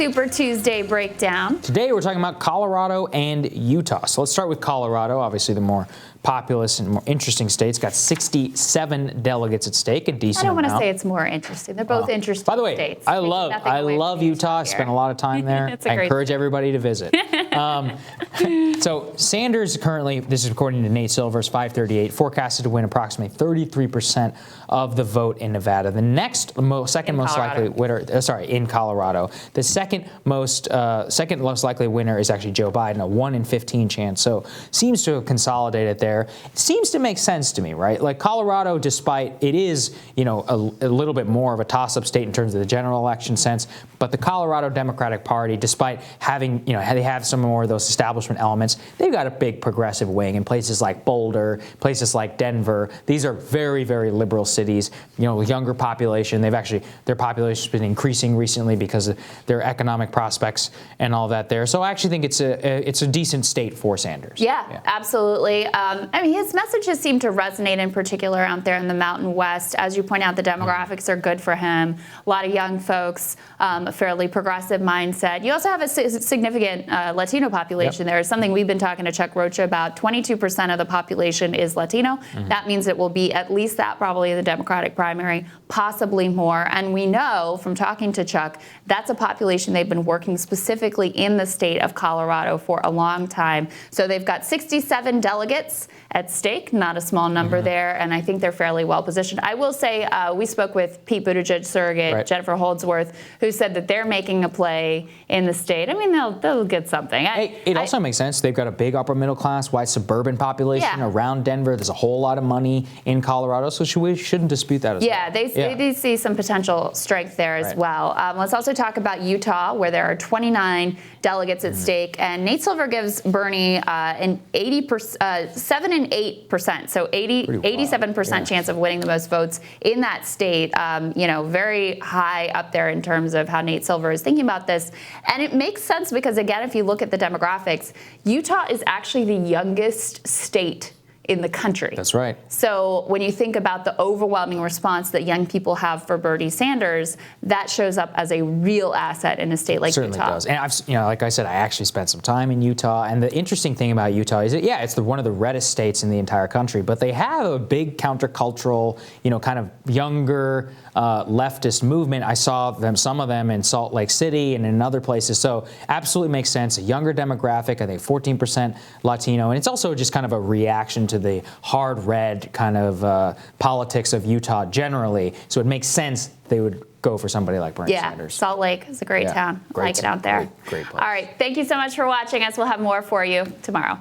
Super Tuesday breakdown. Today we're talking about Colorado and Utah. So let's start with Colorado, obviously the more populous and more interesting states. Got 67 delegates at stake, a decent amount. I don't want to say it's more interesting. They're both interesting states. By the way, I love Utah. I spent a lot of time there. I encourage everybody to visit. So Sanders currently, this is according to Nate Silver's 538, forecasted to win approximately 33% of the vote in Nevada. The second most likely winner, in Colorado. The second most likely winner is actually Joe Biden, a 1 in 15 chance. So seems to have consolidated there. It seems to make sense to me, right? Like Colorado, despite it is, a little bit more of a toss-up state in terms of the general election sense, but the Colorado Democratic Party, despite having, they have some more of those establishment elements, they've got a big progressive wing in places like Boulder, places like Denver. These are very, very liberal cities, younger population. Their population's been increasing recently because of their economic prospects and all that there. So I actually think it's a decent state for Sanders. Yeah. Absolutely. His messages seem to resonate in particular out there in the Mountain West. As you point out, the demographics are good for him. A lot of young folks, a fairly progressive mindset. You also have a significant Latino population there. It's something we've been talking to Chuck Rocha about. 22% of the population is Latino. Mm-hmm. That means it will be at least that probably in the Democratic primary, possibly more. And we know from talking to Chuck, that's a population they've been working specifically in the state of Colorado for a long time. So they've got 67 delegates at stake, not a small number there, and I think they're fairly well positioned. I will say we spoke with Pete Buttigieg surrogate Jennifer Holdsworth, who said that they're making a play in the state. They'll get something. It also makes sense. They've got a big upper middle class, white suburban population around Denver. There's a whole lot of money in Colorado, so we shouldn't dispute that as well. They see some potential strength there as well. Let's also talk about Utah, where there are 29 delegates at stake, and Nate Silver gives Bernie an 7 and 8%, so 87% chance of winning the most votes in that state. Very high up there in terms of how Nate Silver is thinking about this, and it makes sense because again, if you look at the demographics, Utah is actually the youngest state in the country. That's right. So when you think about the overwhelming response that young people have for Bernie Sanders, that shows up as a real asset in a state like Utah. It certainly does. And like I said, I actually spent some time in Utah. And the interesting thing about Utah is that, it's one of the reddest states in the entire country, but they have a big countercultural, kind of younger leftist movement. I saw some of them in Salt Lake City and in other places. So absolutely makes sense. A younger demographic, I think 14% Latino. And it's also just kind of a reaction to the hard red kind of politics of Utah generally. So it makes sense they would go for somebody like Bernie Sanders. Salt Lake is a great town. I like it out there. Great place. All right. Thank you so much for watching us. We'll have more for you tomorrow.